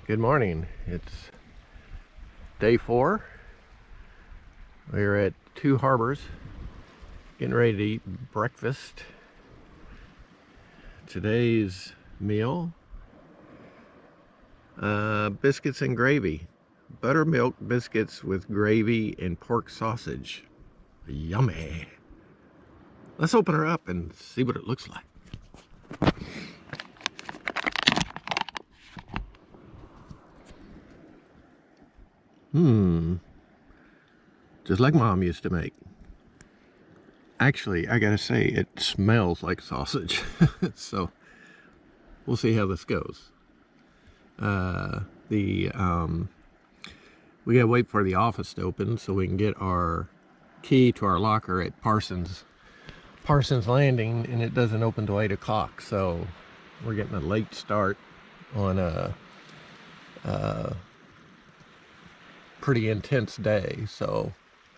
Good morning. It's day 4. We're at Two Harbors, getting ready to eat breakfast. Today's meal, biscuits and gravy. Buttermilk biscuits with gravy and pork sausage. Yummy. Let's open her up and see what it looks like. Just like Mom used to make. Actually, I gotta say, it smells like sausage. So, we'll see how this goes. We gotta wait for the office to open so we can get our key to our locker at Parsons Landing, and it doesn't open till 8 o'clock. So, we're getting a late start on a pretty intense day, so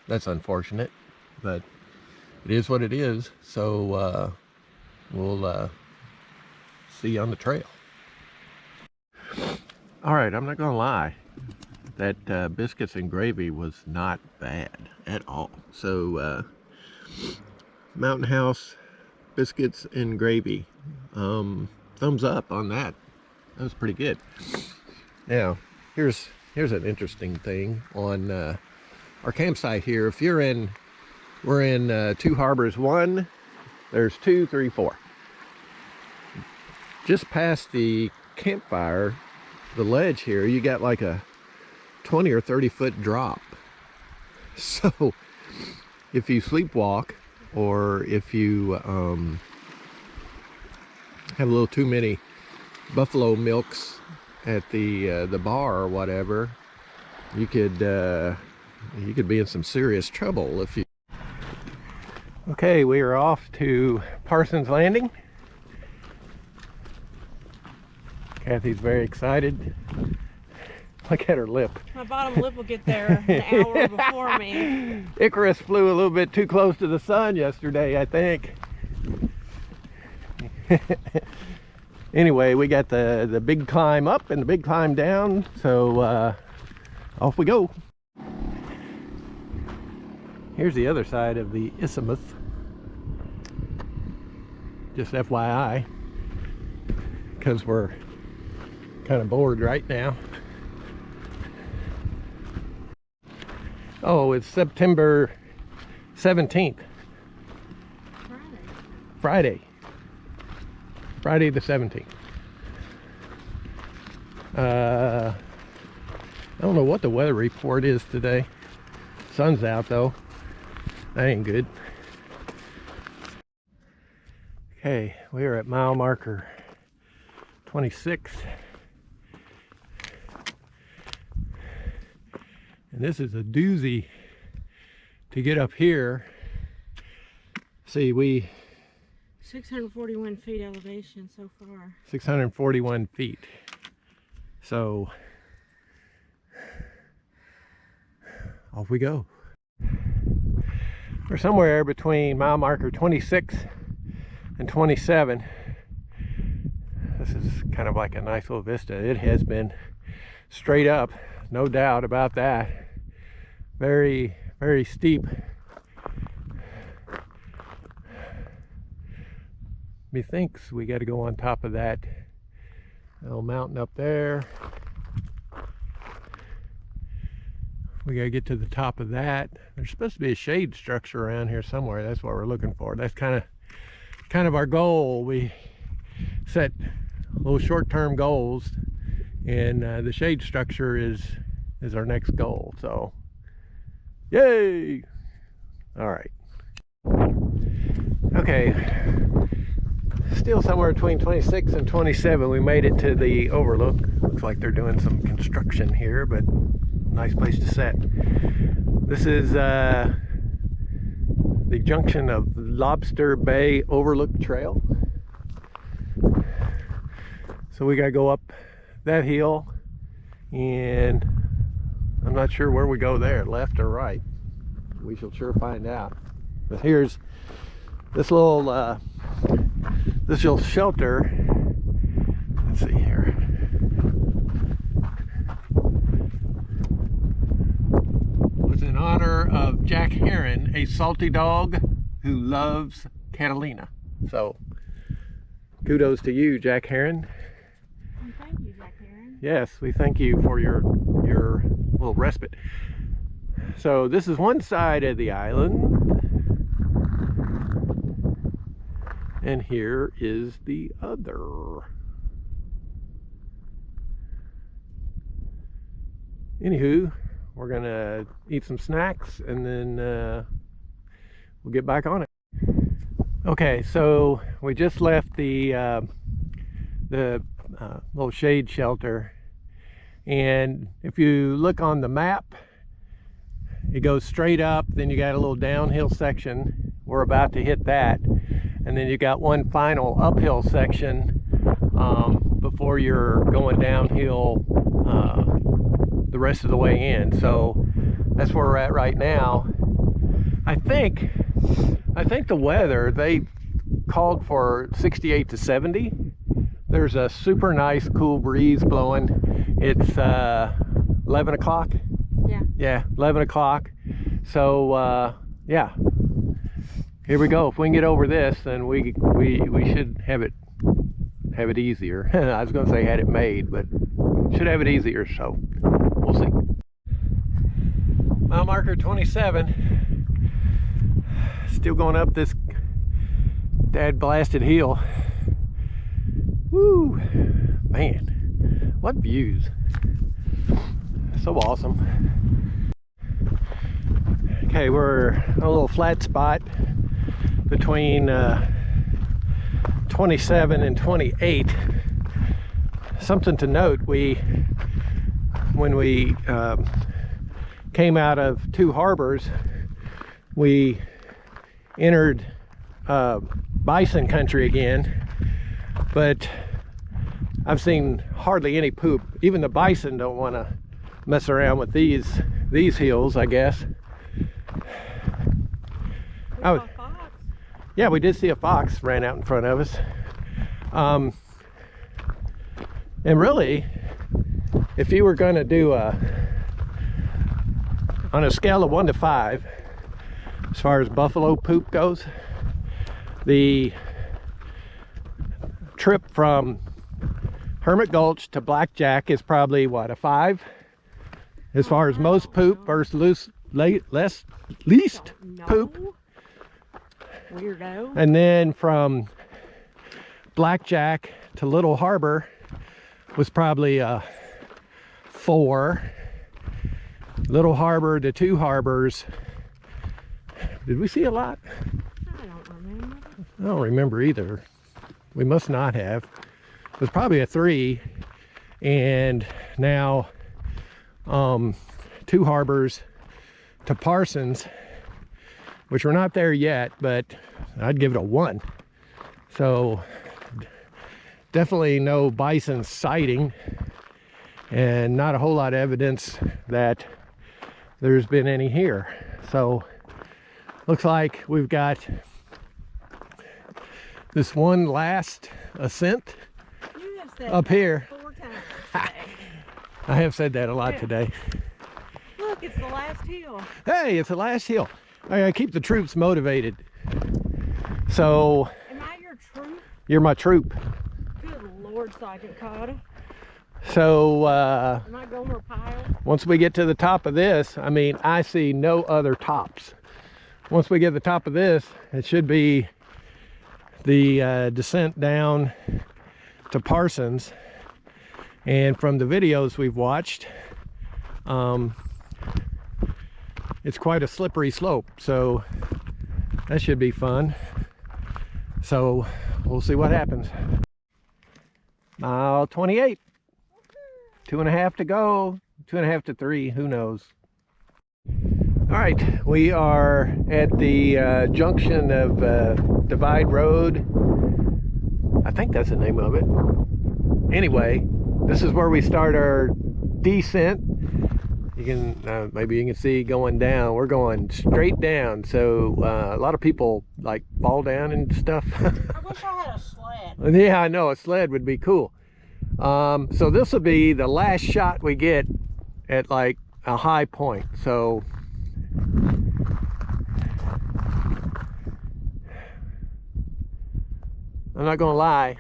that's unfortunate, but it is what it is. So we'll see you on the trail. All right, I'm not gonna lie, that biscuits and gravy was not bad at all. So Mountain House biscuits and gravy, thumbs up on that. That was pretty good. Now here's an interesting thing on our campsite here. If we're in Two Harbors 1, there's 2, 3, 4. Just past the campfire, the ledge here, you got like a 20 or 30 foot drop. So if you sleepwalk, or if you have a little too many buffalo milks at the bar or whatever, you could be in some serious trouble if you... Okay, we are off to Parsons Landing. Kathy's very excited. Look at her lip. My bottom lip will get there an hour before me. Icarus flew a little bit too close to the sun yesterday, I think. Anyway, we got the big climb up and the big climb down, so off we go. Here's the other side of the isthmus. Just FYI, because we're kind of bored right now. Oh, it's September 17th. Friday the 17th. I don't know what the weather report is today. Sun's out though. That ain't good. Okay, we are at mile marker 26. And this is a doozy to get up here. See, 641 feet elevation so far. 641 feet. So off we go. We're somewhere between mile marker 26 and 27. This is kind of like a nice little vista. It has been straight up, no doubt about that. Very, very steep. Methinks we got to go on top of that little mountain up there. We got to get to the top of that. There's supposed to be a shade structure around here somewhere. That's what we're looking for. That's kind of our goal. We set little short-term goals, and the shade structure is our next goal. So, yay! All right. Okay. Still somewhere between 26 and 27. We made it to the Overlook. Looks like they're doing some construction here, but nice place to set. This is the junction of Lobster Bay Overlook Trail. So we gotta go up that hill, and I'm not sure where we go there, left or right. We shall sure find out. But here's this little shelter. Let's see here. Heron, a salty dog who loves Catalina. So, kudos to you, Jack Heron. Well, thank you, Jack Heron. Yes, we thank you for your little respite. So this is one side of the island, and here is the other. Anywho, we're gonna eat some snacks and then we'll get back on it. Okay, so we just left the little shade shelter, and if you look on the map, it goes straight up, then you got a little downhill section. We're about to hit that, and then you got one final uphill section before you're going downhill the rest of the way in. So that's where we're at right now. I think the weather, they called for 68 to 70. There's a super nice cool breeze blowing. It's 11 o'clock. Yeah, 11 o'clock. So yeah, here we go. If we can get over this, then we should have it easier. I was gonna say had it made, but should have it easier, so we'll see. Mile marker 27. Still going up this dad blasted hill. Woo, man, what views. So awesome. Okay, we're on a little flat spot between 27 and 28. Something to note, when we came out of Two Harbors, we entered bison country again, but I've seen hardly any poop. Even the bison don't want to mess around with these hills, I guess. Oh, yeah, we did see a fox ran out in front of us. And really, if you were going to do on a scale of 1 to 5, as far as buffalo poop goes, the trip from Hermit Gulch to Blackjack is probably what, a 5? As far as most poop versus least poop. Weirdo. And then from Blackjack to Little Harbor was probably a 4. Little Harbor to Two Harbors, did we see a lot? I don't remember. I don't remember either. We must not have. It was probably a 3. And now Two Harbors to Parsons, which we're not there yet, but I'd give it a 1. So definitely no bison sighting, and not a whole lot of evidence that there's been any here. So looks like we've got this one last ascent up here. 4 times today. I have said that a lot today. Look, it's the last hill. Hey, it's the last hill. I gotta keep the troops motivated. So, Am I your troop? you're my troop. Good Lord, Sergeant Carter. So, Am I Gomer Pyle? once we get to the top of this, I mean, I see no other tops. Once we get to the top of this, it should be the descent down to Parsons. And from the videos we've watched, it's quite a slippery slope, so that should be fun. So we'll see what happens. Mile 28, 2.5 to go, 2.5 to 3, who knows. All right, we are at the junction of Divide Road. I think that's the name of it. Anyway, this is where we start our descent. You can maybe you can see going down. We're going straight down, so a lot of people like fall down and stuff. I wish I had a sled. Yeah, I know, a sled would be cool. So this will be the last shot we get at like a high point. So I'm not gonna lie.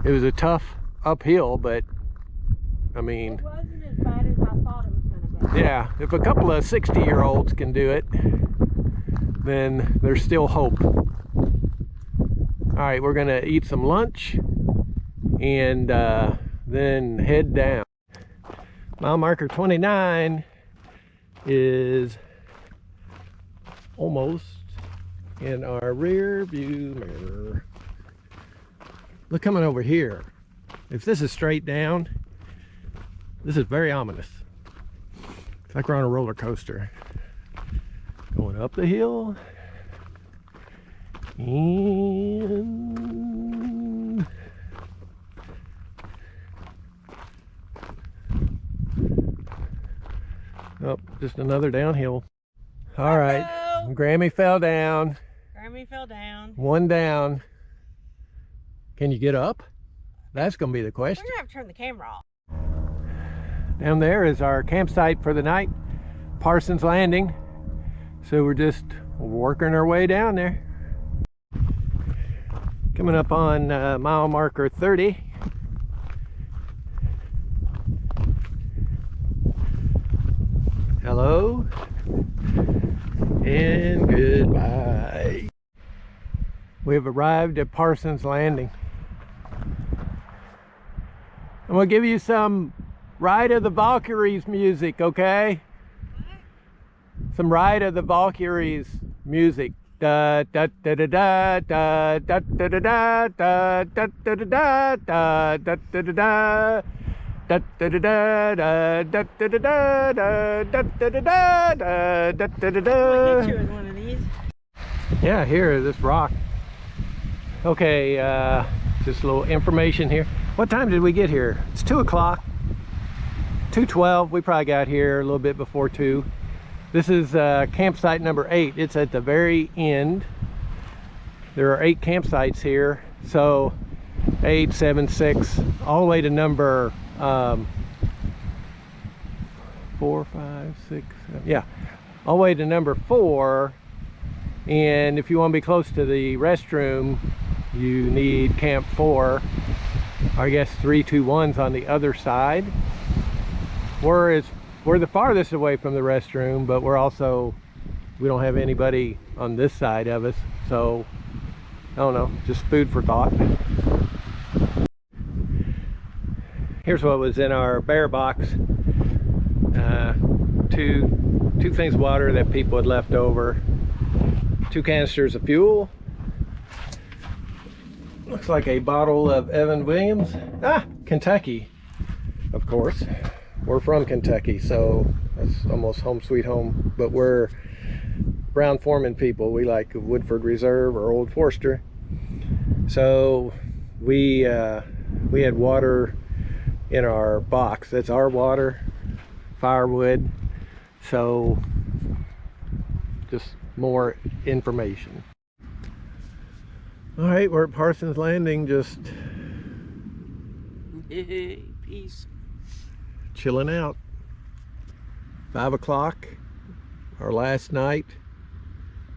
It was a tough uphill, but I mean, It wasn't as bad as I thought it was gonna be. yeah, if a couple of 60-year-olds can do it, then there's still hope. All right, we're gonna eat some lunch and then head down. Mile marker 29 is almost in our rear view mirror. Look, coming over here. If this is straight down, this is very ominous. It's like we're on a roller coaster. Going up the hill. And oh, just another downhill. All right, Grammy fell down. Grammy fell down. One down. Can you get up? That's gonna be the question. We're gonna have to turn the camera off. Down there is our campsite for the night, Parsons Landing. So we're just working our way down there. Coming up on mile marker 30. Hello and goodbye. We have arrived at Parsons Landing. I'm gonna give you some Ride of the Valkyries music, okay? Some Ride of the Valkyries music. Da da da da da da da da da da da da da da da da da da. Da da da da da da da da da da da da da da da da. I'll hit you with one of these. Yeah, here, this rock. Okay, just a little information here. What time did we get here? It's 2 o'clock. 2:12. We probably got here a little bit before 2. This is campsite number 8. It's at the very end. There are 8 campsites here. So 8, 7, 6, all the way to number 4, 5, 6, 7. Yeah, all the way to number 4. And if you want to be close to the restroom, you need camp 4. I guess 3, 2, 1's on the other side. We're the farthest away from the restroom, but we don't have anybody on this side of us, so I don't know, just food for thought. Here's what was in our bear box. Two things of water that people had left over, 2 canisters of fuel, looks like a bottle of Evan Williams, Kentucky, of course. We're from Kentucky, so that's almost home sweet home, but we're Brown Foreman people. We like Woodford Reserve or Old Forester. So we had water in our box. That's our water, firewood. So just more information. All right, we're at Parsons Landing, just Peace. chilling out. 5 o'clock, our last night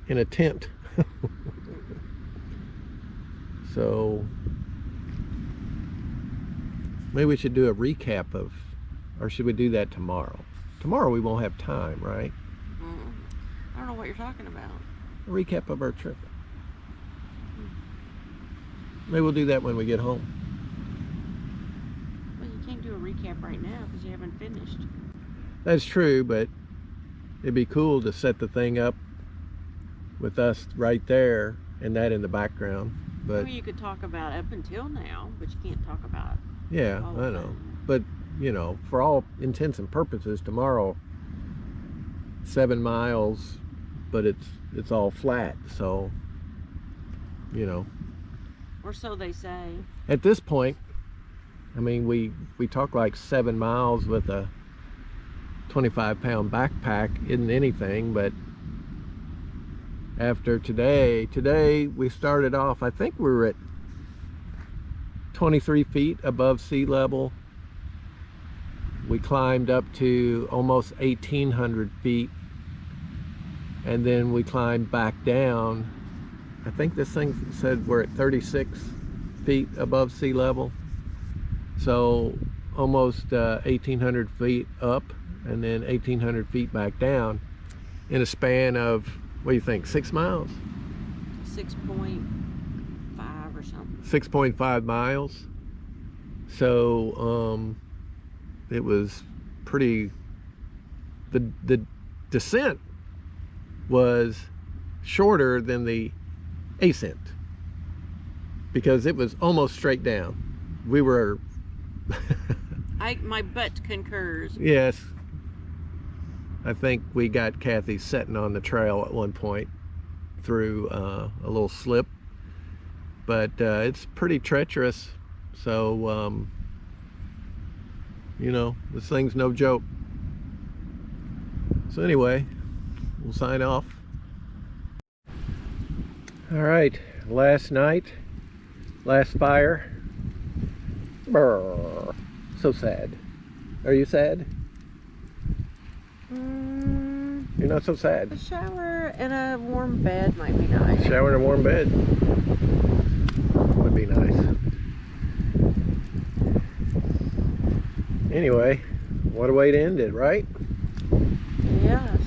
in a tent. So maybe we should do a recap of, or should we do that tomorrow? Tomorrow we won't have time, right? I don't know what you're talking about. A recap of our trip. Maybe we'll do that when we get home. Well, you can't do a recap right now because you haven't finished. That's true, but it'd be cool to set the thing up with us right there and that in the background. But Well, you could talk about up until now, but you can't talk about yeah, all I of know. it. But you know, for all intents and purposes, tomorrow 7 miles, but it's all flat, so you know. Or so they say. At this point, I mean, we talk like 7 miles with a 25-pound backpack isn't anything, but after today we started off, I think we were at 23 feet above sea level. We climbed up to almost 1,800 feet, and then we climbed back down. I think this thing said we're at 36 feet above sea level. So almost 1,800 feet up and then 1,800 feet back down in a span of, what do you think, 6 miles? 6.5 or something. 6.5 miles. So it was pretty, the descent was shorter than the ascent because it was almost straight down. We were My butt concurs. yes, I think we got Kathy sitting on the trail at one point through a little slip, but it's pretty treacherous. So you know, this thing's no joke. So anyway, we'll sign off. All right, last night, last fire. Brr, so sad. Are you sad? You're not so sad. A shower and a warm bed might be nice. Shower in a warm bed would be nice. Anyway, what a way to end it, right? Yes.